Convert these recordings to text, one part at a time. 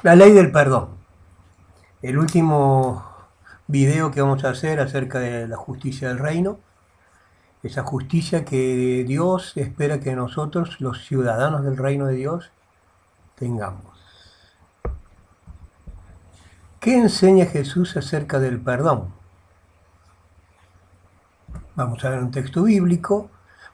La ley del perdón. El último video que vamos a hacer acerca de la justicia del reino. Esa justicia que Dios espera que nosotros, los ciudadanos del reino de Dios, tengamos. ¿Qué enseña Jesús acerca del perdón? Vamos a ver un texto bíblico.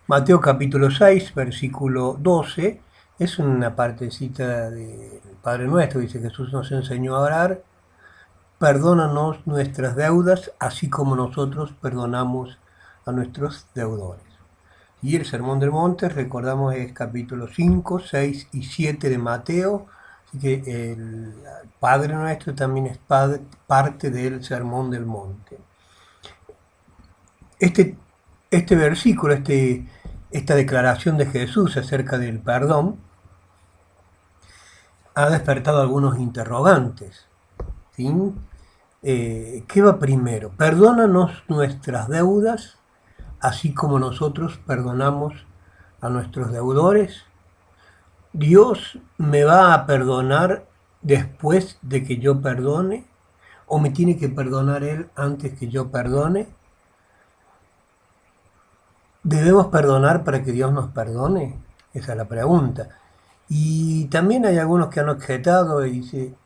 Mateo capítulo 6, versículo 12. Es una partecita del Padre Nuestro. Dice: Jesús nos enseñó a orar: perdónanos nuestras deudas, así como nosotros perdonamos a nuestros deudores. Y el Sermón del Monte, recordamos, es capítulo 5, 6 y 7 de Mateo. Así que el Padre Nuestro también es parte del Sermón del Monte. Este versículo, esta declaración de Jesús acerca del perdón, ha despertado algunos interrogantes. ¿Sí? ¿Qué va primero? Perdónanos nuestras deudas, así como nosotros perdonamos a nuestros deudores. ¿Dios me va a perdonar después de que yo perdone? ¿O me tiene que perdonar Él antes que yo perdone? ¿Debemos perdonar para que Dios nos perdone? Esa es la pregunta. Y también hay algunos que han objetado y dicen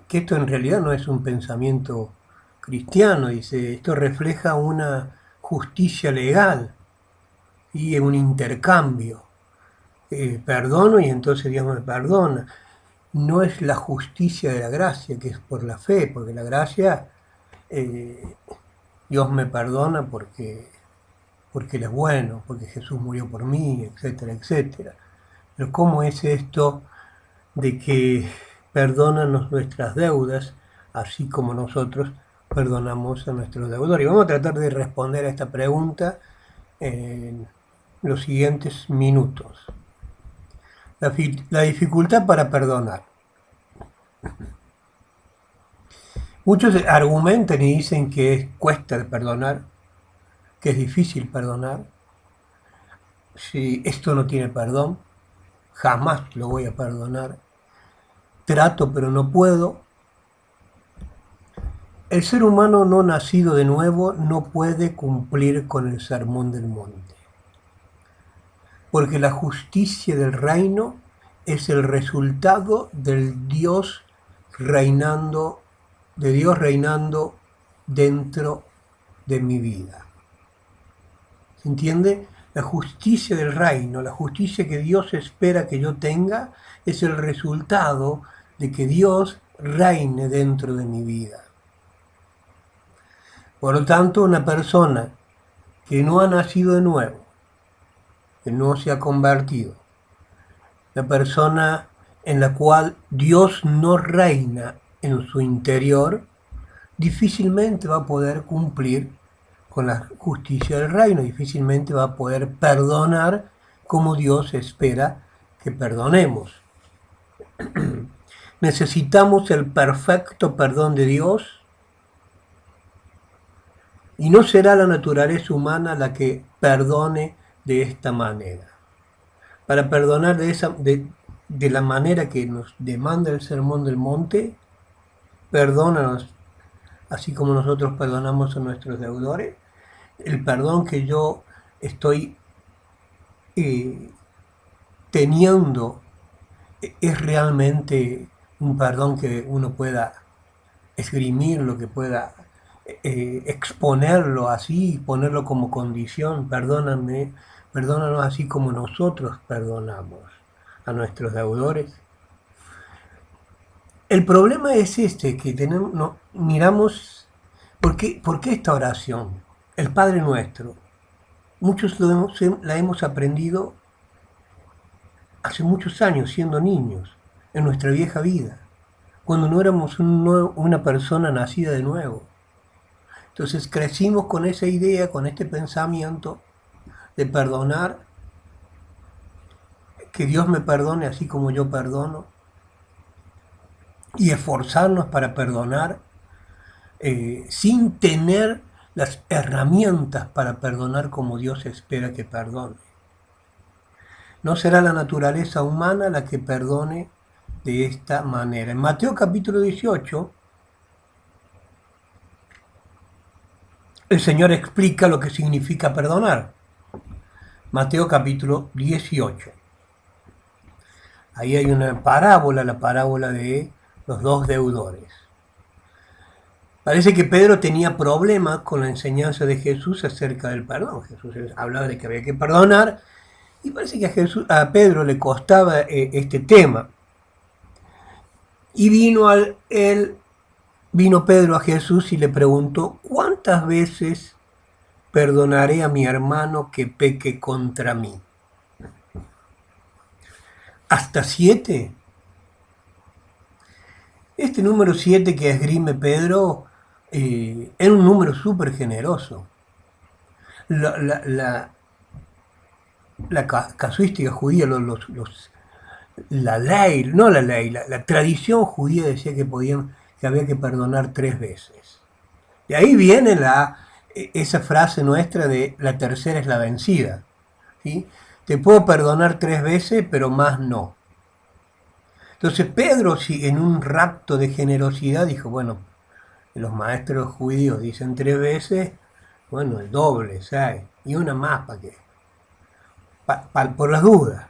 que esto en realidad no es un pensamiento cristiano. Dice, esto refleja una justicia legal y un intercambio. Perdono y entonces Dios me perdona. No es la justicia de la gracia, que es por la fe, porque la gracia, eh, Dios me perdona porque Él es bueno, porque Jesús murió por mí, etcétera, etcétera. Pero ¿cómo es esto de que perdónanos nuestras deudas, así como nosotros perdonamos a nuestros deudores? Y vamos a tratar de responder a esta pregunta en los siguientes minutos. La dificultad para perdonar. Muchos argumentan y dicen que cuesta perdonar, que es difícil perdonar. Si esto no tiene perdón, jamás lo voy a perdonar. Trato pero no puedo. El ser humano no nacido de nuevo no puede cumplir con el sermón del monte, porque la justicia del reino es el resultado del Dios reinando, de Dios reinando dentro de mi vida. ¿Se entiende? La justicia del reino, la justicia que Dios espera que yo tenga, es el resultado de que Dios reine dentro de mi vida. Por lo tanto, una persona que no ha nacido de nuevo, que no se ha convertido, la persona en la cual Dios no reina en su interior, difícilmente va a poder cumplir con la justicia del reino, difícilmente va a poder perdonar como Dios espera que perdonemos. Necesitamos el perfecto perdón de Dios, y no será la naturaleza humana la que perdone de esta manera. Para perdonar de la manera que nos demanda el Sermón del Monte, perdónanos así como nosotros perdonamos a nuestros deudores. El perdón que yo estoy eh, teniendo es realmente un perdón que uno pueda esgrimirlo, que pueda exponerlo así, ponerlo como condición: perdónanos así como nosotros perdonamos a nuestros deudores. El problema es que tenemos, no, miramos, ¿por qué esta oración? El Padre Nuestro. Muchos la hemos aprendido hace muchos años, siendo niños, en nuestra vieja vida, cuando no éramos una persona nacida de nuevo. Entonces crecimos con esa idea, con este pensamiento de perdonar, que Dios me perdone así como yo perdono, y esforzarnos para perdonar sin tener las herramientas para perdonar como Dios espera que perdone. No será la naturaleza humana la que perdone de esta manera. En Mateo capítulo 18, el Señor explica lo que significa perdonar. Mateo capítulo 18. Ahí hay una parábola, la parábola de los dos deudores. Parece que Pedro tenía problemas con la enseñanza de Jesús acerca del perdón. Jesús hablaba de que había que perdonar y parece que a Pedro le costaba este tema. Y vino Pedro a Jesús y le preguntó: ¿cuántas veces perdonaré a mi hermano que peque contra mí? ¿Hasta 7? Este número 7 que esgrime Pedro era un número súper generoso. La casuística judía, la ley, no la ley, la tradición judía decía que había que perdonar 3 veces. De ahí viene esa frase nuestra de la tercera es la vencida. ¿Sí? Te puedo perdonar 3 veces, pero más no. Entonces Pedro, si en un rapto de generosidad, dijo, bueno, los maestros judíos dicen 3 veces, bueno, el doble, ¿sabes? Y una más, ¿para qué? Por las dudas.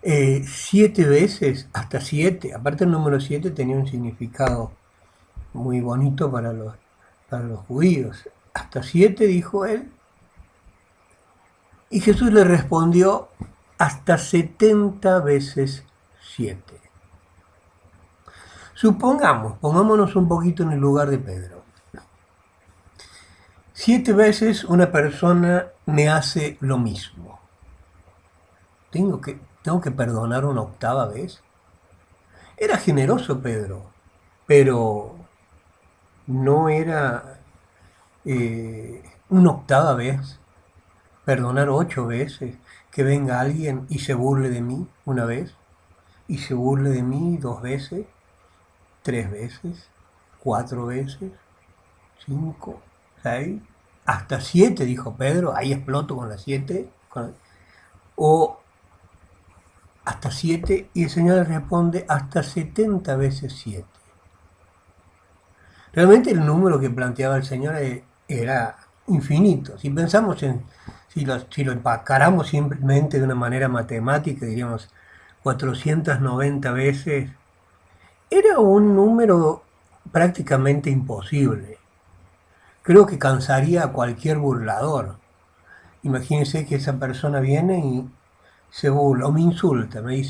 7 veces, hasta 7, aparte el número 7 tenía un significado muy bonito para los judíos. Hasta 7, dijo él. Y Jesús le respondió: hasta 70 veces 7. Pongámonos un poquito en el lugar de Pedro. 7 veces una persona me hace lo mismo. ¿Tengo que perdonar una octava vez? Era generoso Pedro, pero no era una octava vez. Perdonar 8 veces, que venga alguien y se burle de mí una vez, y se burle de mí 2 veces, 3 veces, 4 veces, 5, 6, hasta 7, dijo Pedro. Ahí exploto con las 7, o hasta 7, y el Señor le responde hasta 70 veces 7. Realmente el número que planteaba el Señor era infinito. Si pensamos si lo empacaramos simplemente de una manera matemática, diríamos 490 veces, era un número prácticamente imposible. Creo que cansaría a cualquier burlador. Imagínense que esa persona viene y se burla o me insulta, me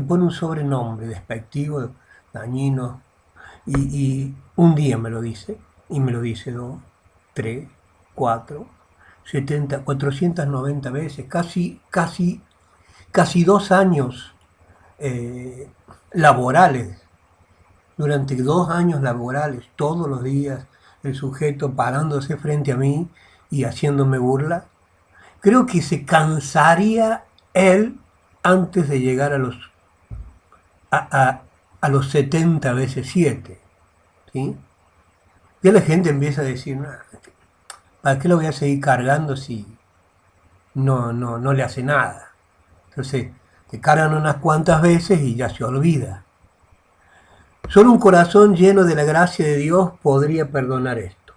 pone un sobrenombre despectivo, dañino, y un día me lo dice, y me lo dice 2, 3, 4, 70, 490 veces, casi 2 años laborales. Durante 2 años laborales, todos los días, el sujeto parándose frente a mí y haciéndome burla. Creo que se cansaría él antes de llegar a los 70 veces 7. ¿Sí? Ya la gente empieza a decir, ¿para qué lo voy a seguir cargando si no le hace nada? Entonces, te cargan unas cuantas veces y ya se olvida. Solo un corazón lleno de la gracia de Dios podría perdonar esto.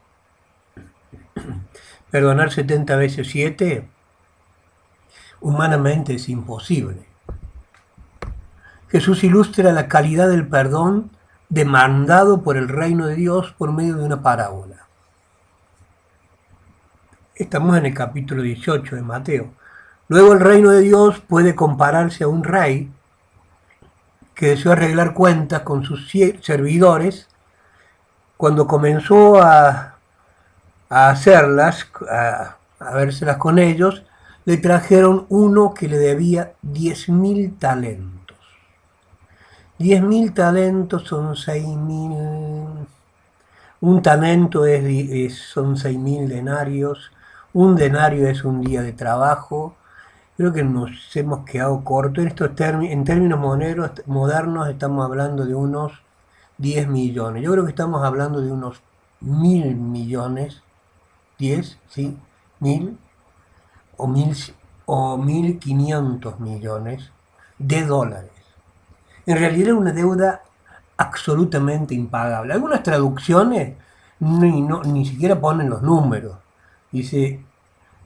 Perdonar 70 veces 7, humanamente es imposible. Jesús ilustra la calidad del perdón demandado por el reino de Dios por medio de una parábola. Estamos en el capítulo 18 de Mateo. Luego el reino de Dios puede compararse a un rey que deseó arreglar cuentas con sus servidores. Cuando comenzó a hacerlas, a vérselas con ellos, le trajeron uno que le debía 10.000 talentos. 10.000 talentos son 6.000. Un talento son 6.000 denarios. Un denario es un día de trabajo. Creo que nos hemos quedado cortos. En términos modernos estamos hablando de unos 10 millones. Yo creo que estamos hablando de unos 1.000 millones. 10, ¿sí? 1.000 o 1.500 millones de dólares. En realidad era una deuda absolutamente impagable. Algunas traducciones ni siquiera ponen los números. Dice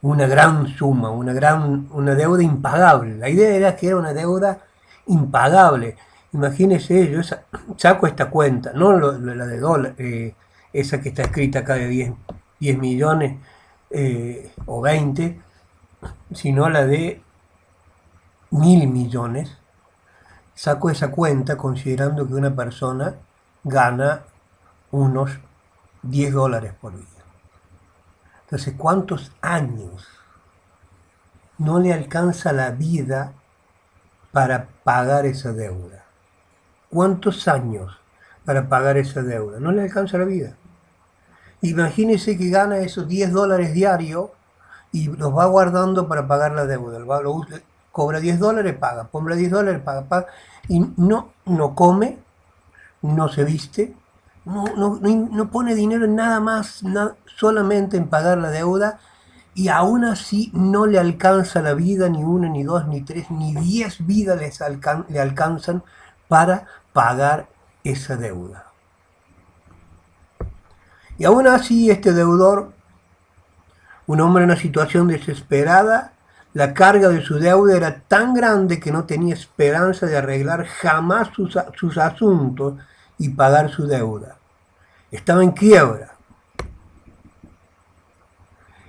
una gran suma, una deuda impagable. La idea era que era una deuda impagable. Imagínese, yo saco esta cuenta, no la de dólar, esa que está escrita acá de 10 millones o 20, sino la de 1.000 millones. Saco esa cuenta considerando que una persona gana unos 10 dólares por día. Entonces, ¿cuántos años no le alcanza la vida para pagar esa deuda? ¿Cuántos años para pagar esa deuda? No le alcanza la vida. Imagínese que gana esos 10 dólares diarios y los va guardando para pagar la deuda. Cobra 10 dólares, paga. Compra 10 dólares, paga. Y no come, no se viste, no pone dinero en nada más, solamente en pagar la deuda. Y aún así no le alcanza la vida, ni una, ni dos, ni tres, ni 10 vidas le alcanzan para pagar esa deuda. Y aún así este deudor, un hombre en una situación desesperada, la carga de su deuda era tan grande que no tenía esperanza de arreglar jamás sus asuntos y pagar su deuda. Estaba en quiebra.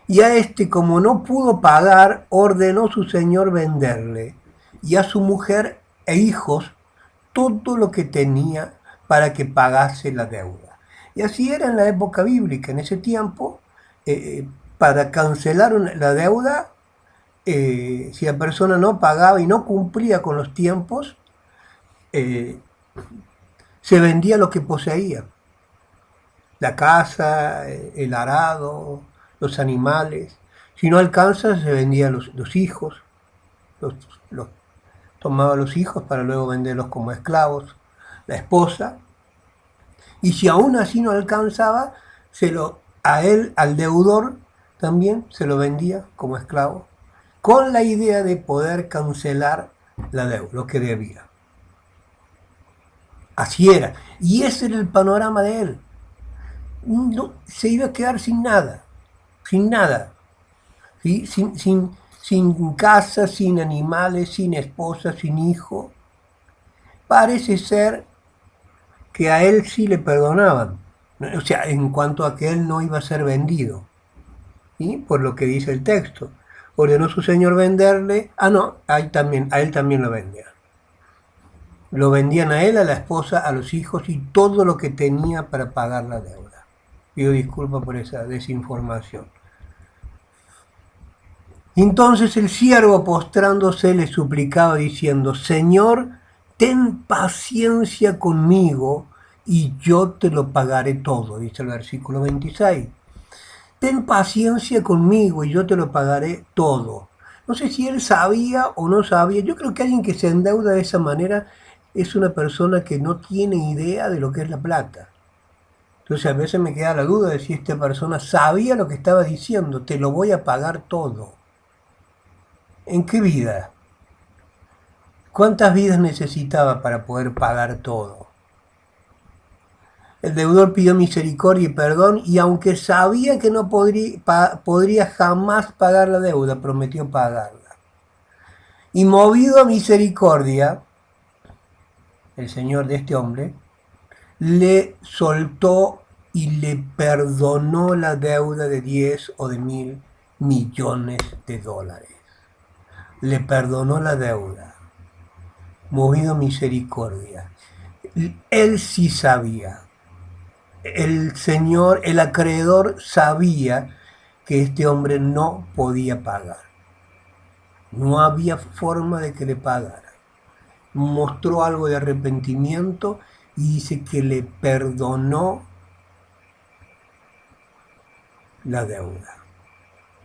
Y a este, como no pudo pagar, ordenó su señor venderle, y a su mujer e hijos todo lo que tenía para que pagase la deuda. Y así era en la época bíblica. En ese tiempo, para cancelar la deuda, si la persona no pagaba y no cumplía con los tiempos, eh, se vendía lo que poseía. La casa, el arado, los animales. Si no alcanza, se vendían los hijos. Los, los, tomaba los hijos para luego venderlos como esclavos. La esposa. Y si aún así no alcanzaba, a él, al deudor, también se lo vendía como esclavo, con la idea de poder cancelar la deuda, lo que debía. Así era. Y ese era el panorama de él. No, se iba a quedar sin nada, ¿sí? Sin casa, sin animales, sin esposa, sin hijo. Parece ser que a él sí le perdonaban, o sea, en cuanto a que él no iba a ser vendido, ¿sí? Por lo que dice el texto. Ordenó su señor venderle, no, a él también lo vendían. Lo vendían a él, a la esposa, a los hijos y todo lo que tenía para pagar la deuda. Pido disculpas por esa desinformación. Entonces el siervo, postrándose, le suplicaba diciendo: Señor, ten paciencia conmigo y yo te lo pagaré todo, dice el versículo 26. Ten paciencia conmigo y yo te lo pagaré todo. No sé si él sabía o no sabía. Yo creo que alguien que se endeuda de esa manera es una persona que no tiene idea de lo que es la plata. Entonces a veces me queda la duda de si esta persona sabía lo que estaba diciendo: te lo voy a pagar todo. ¿En qué vida? ¿Cuántas vidas necesitaba para poder pagar todo? El deudor pidió misericordia y perdón, y aunque sabía que no podría jamás pagar la deuda, prometió pagarla. Y movido a misericordia, el señor de este hombre le soltó y le perdonó la deuda de 10 o de 1.000 millones de dólares. Le perdonó la deuda, movido a misericordia. Él sí sabía. El señor, el acreedor, sabía que este hombre no podía pagar. No había forma de que le pagara. Mostró algo de arrepentimiento y dice que le perdonó la deuda,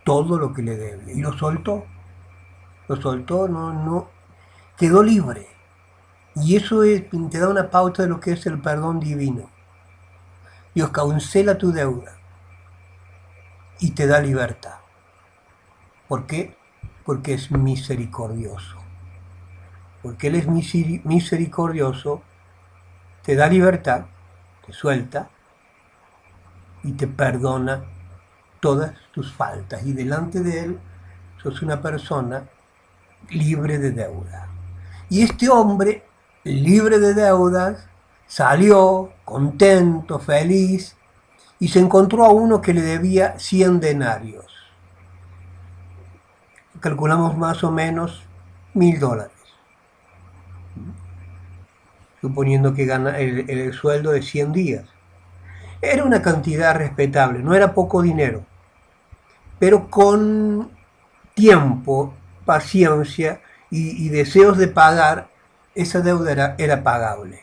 todo lo que le debe. Y lo soltó, no, quedó libre. Y eso te da una pauta de lo que es el perdón divino. Dios cancela tu deuda y te da libertad. ¿Por qué? Porque es misericordioso. porque Él es misericordioso, te da libertad, te suelta y te perdona todas tus faltas. Y delante de Él sos una persona libre de deuda. Y este hombre, libre de deudas, salió contento, feliz, y se encontró a uno que le debía 100 denarios. Calculamos más o menos $1000, suponiendo que gana el sueldo de 100 días. Era una cantidad respetable, no era poco dinero, pero con tiempo, paciencia y deseos de pagar, esa deuda era pagable.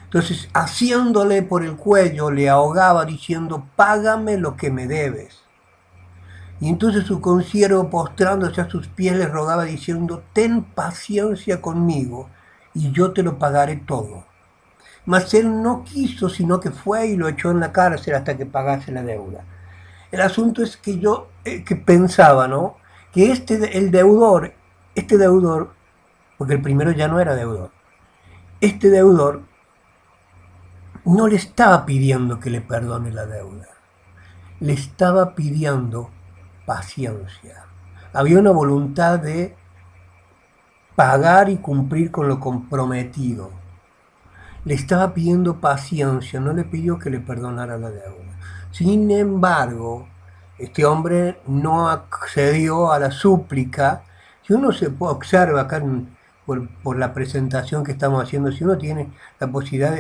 Entonces, haciéndole por el cuello, le ahogaba diciendo, págame lo que me debes. Y entonces su consiervo, postrándose a sus pies, le rogaba diciendo, ten paciencia conmigo y yo te lo pagaré todo. Mas él no quiso, sino que fue y lo echó en la cárcel hasta que pagase la deuda. El asunto es que yo que pensaba, ¿no? Que este deudor, porque el primero ya no era deudor, este deudor no le estaba pidiendo que le perdone la deuda, le estaba pidiendo paciencia. Había una voluntad de pagar y cumplir con lo comprometido. Le estaba pidiendo paciencia, no le pidió que le perdonara la deuda. Sin embargo, este hombre no accedió a la súplica. Si uno se observa acá por la presentación que estamos haciendo, si uno tiene la posibilidad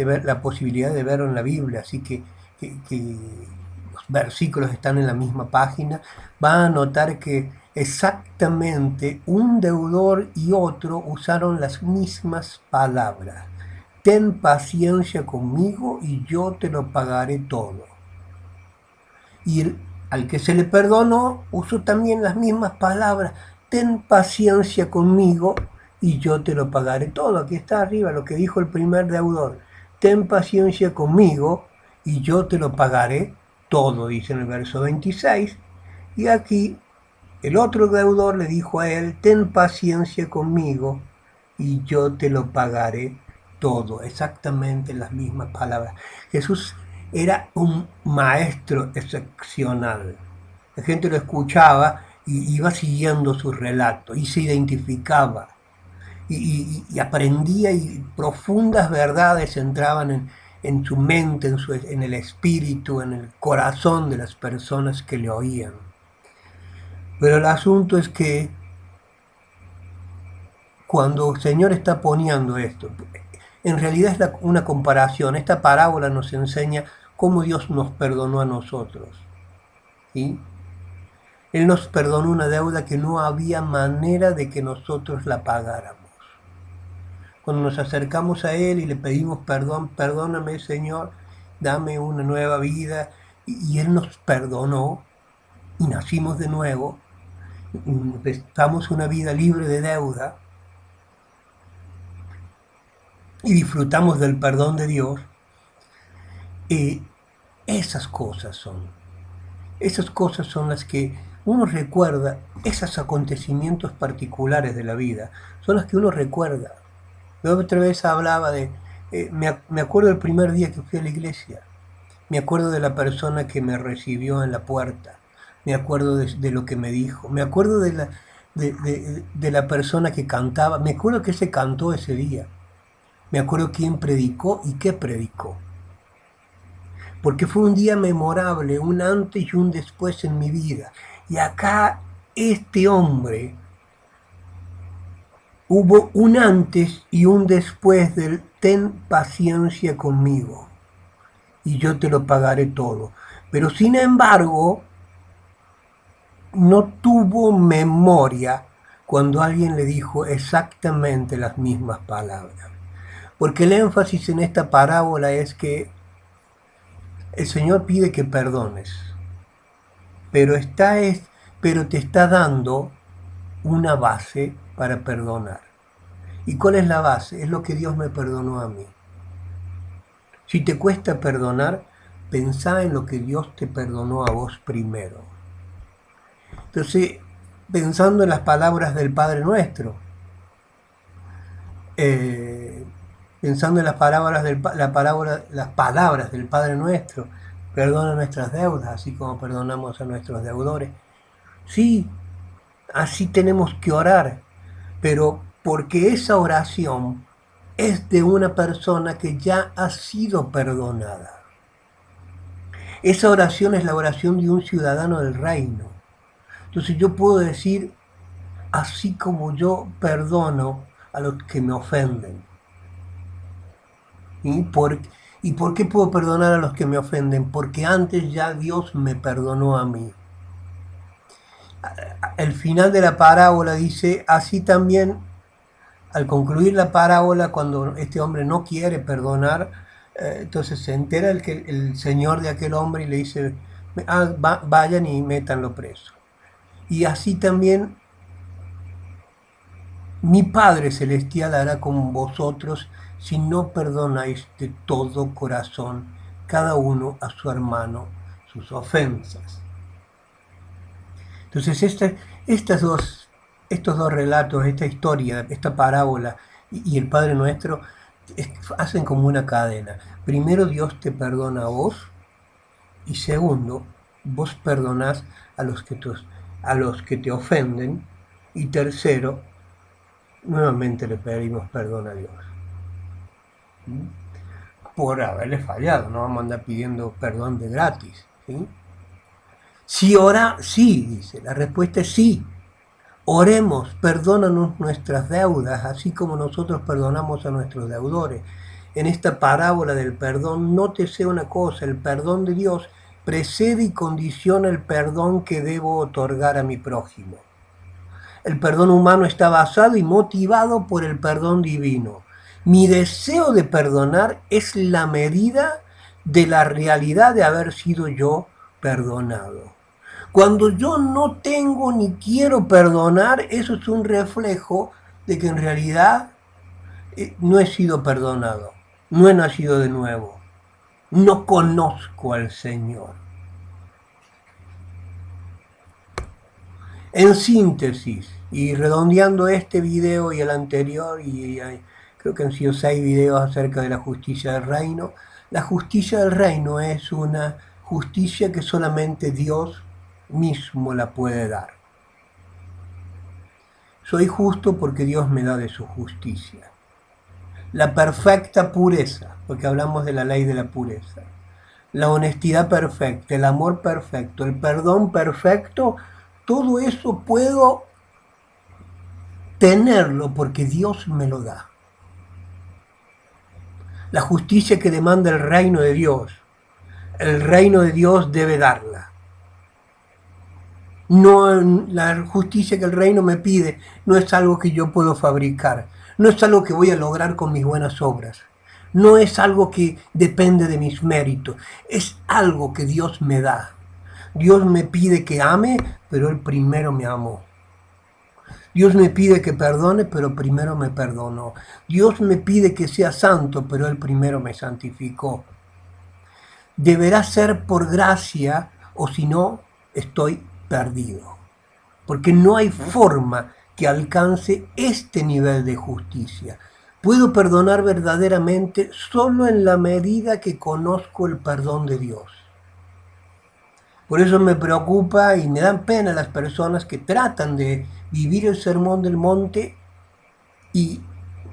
de verlo en la Biblia, así que los versículos están en la misma página, va a notar que exactamente un deudor y otro usaron las mismas palabras. Ten paciencia conmigo y yo te lo pagaré todo. Y al que se le perdonó usó también las mismas palabras. Ten paciencia conmigo y yo te lo pagaré todo. Aquí está arriba lo que dijo el primer deudor. Ten paciencia conmigo y yo te lo pagaré todo, dice en el verso 26. Y aquí el otro deudor le dijo a él, ten paciencia conmigo y yo te lo pagaré todo. Exactamente las mismas palabras. Jesús era un maestro excepcional. La gente lo escuchaba y iba siguiendo su relato y se identificaba y aprendía y profundas verdades entraban en su mente, en el espíritu, en el corazón de las personas que le oían. Pero el asunto es que cuando el Señor está poniendo esto, en realidad es una comparación. Esta parábola nos enseña cómo Dios nos perdonó a nosotros. ¿Sí? Él nos perdonó una deuda que no había manera de que nosotros la pagáramos. Cuando nos acercamos a Él y le pedimos perdón, perdóname Señor, dame una nueva vida, y Él nos perdonó y nacimos de nuevo, empezamos una vida libre de deuda y disfrutamos del perdón de Dios. Esas cosas son las que uno recuerda, esos acontecimientos particulares de la vida, son las que uno recuerda. La otra vez hablaba me acuerdo del primer día que fui a la iglesia, me acuerdo de la persona que me recibió en la puerta, me acuerdo de lo que me dijo, me acuerdo de la persona que cantaba, me acuerdo que se cantó ese día, me acuerdo quién predicó y qué predicó. Porque fue un día memorable, un antes y un después en mi vida. Y acá este hombre, hubo un antes y un después del ten paciencia conmigo y yo te lo pagaré todo. Pero sin embargo, no tuvo memoria cuando alguien le dijo exactamente las mismas palabras. Porque el énfasis en esta parábola es que el Señor pide que perdones, pero te está dando una base para perdonar. ¿Y cuál es la base? Es lo que Dios me perdonó a mí. Si te cuesta perdonar, pensá en lo que Dios te perdonó a vos primero. Entonces, pensando en las palabras del Padre Nuestro, eh, pensando en las palabras del Padre Nuestro, perdona nuestras deudas, así como perdonamos a nuestros deudores. Sí, así tenemos que orar, pero porque esa oración es de una persona que ya ha sido perdonada. Esa oración es la oración de un ciudadano del reino. Entonces yo puedo decir, así como yo perdono a los que me ofenden. ¿Y por qué puedo perdonar a los que me ofenden? Porque antes ya Dios me perdonó a mí. El final de la parábola dice, así también, al concluir la parábola, cuando este hombre no quiere perdonar, entonces se entera el señor de aquel hombre y le dice, vayan y métanlo preso. Y así también mi Padre Celestial hará con vosotros si no perdonáis de todo corazón cada uno a su hermano sus ofensas. Entonces estos dos relatos, esta historia, esta parábola y el Padre Nuestro hacen como una cadena. Primero Dios te perdona a vos y segundo, vos perdonás a los que te ofenden y tercero, nuevamente le pedimos perdón a Dios por haberle fallado, no vamos a andar pidiendo perdón de gratis. ¿Sí? Si ora, sí, dice, la respuesta es sí. Oremos, perdónanos nuestras deudas, así como nosotros perdonamos a nuestros deudores. En esta parábola del perdón, nótese una cosa, el perdón de Dios precede y condiciona el perdón que debo otorgar a mi prójimo. El perdón humano está basado y motivado por el perdón divino. Mi deseo de perdonar es la medida de la realidad de haber sido yo perdonado. Cuando yo no tengo ni quiero perdonar, eso es un reflejo de que en realidad no he sido perdonado, no he nacido de nuevo, no conozco al Señor. En síntesis, y redondeando este video y el anterior, creo que han sido 6 videos acerca de la justicia del reino, la justicia del reino es una justicia que solamente Dios mismo la puede dar. Soy justo porque Dios me da de su justicia. La perfecta pureza, porque hablamos de la ley de la pureza. La honestidad perfecta, el amor perfecto, el perdón perfecto, todo eso puedo tenerlo porque Dios me lo da. La justicia que demanda el reino de Dios debe darla. No, la justicia que el reino me pide no es algo que yo puedo fabricar, no es algo que voy a lograr con mis buenas obras, no es algo que depende de mis méritos, es algo que Dios me da. Dios me pide que ame, pero Él primero me amó. Dios me pide que perdone, pero primero me perdonó. Dios me pide que sea santo, pero Él primero me santificó. Deberá ser por gracia, o si no, estoy perdido. Porque no hay forma que alcance este nivel de justicia. Puedo perdonar verdaderamente solo en la medida que conozco el perdón de Dios. Por eso me preocupa y me dan pena las personas que tratan de vivir el sermón del monte y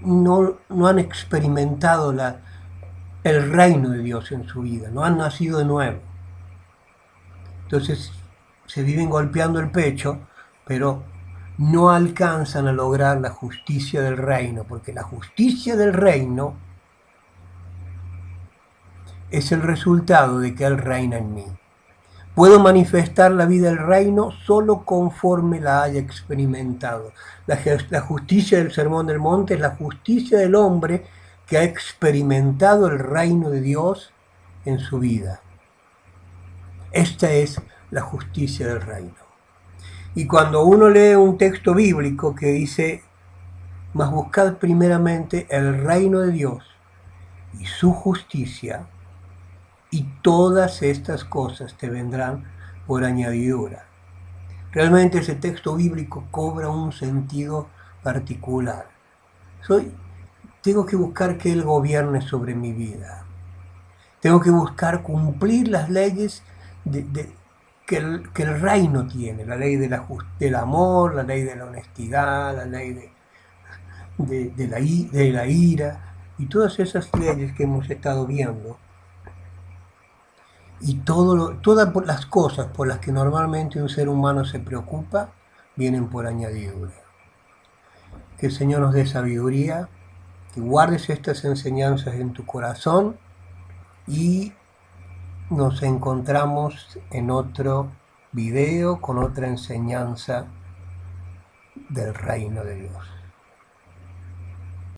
no han experimentado el reino de Dios en su vida, no han nacido de nuevo. Entonces se viven golpeando el pecho, pero no alcanzan a lograr la justicia del reino, porque la justicia del reino es el resultado de que Él reina en mí. Puedo manifestar la vida del reino solo conforme la haya experimentado. La justicia del Sermón del Monte es la justicia del hombre que ha experimentado el reino de Dios en su vida. Esta es la justicia del reino. Y cuando uno lee un texto bíblico que dice, mas buscad primeramente el reino de Dios y su justicia, y todas estas cosas te vendrán por añadidura. Realmente ese texto bíblico cobra un sentido particular. tengo que buscar que Él gobierne sobre mi vida. Tengo que buscar cumplir las leyes que el reino tiene, la ley del amor, la ley de la honestidad, la ley de la ira, y todas esas leyes que hemos estado viendo, y todas las cosas por las que normalmente un ser humano se preocupa, vienen por añadidura. Que el Señor nos dé sabiduría, que guardes estas enseñanzas en tu corazón, y nos encontramos en otro video con otra enseñanza del reino de Dios.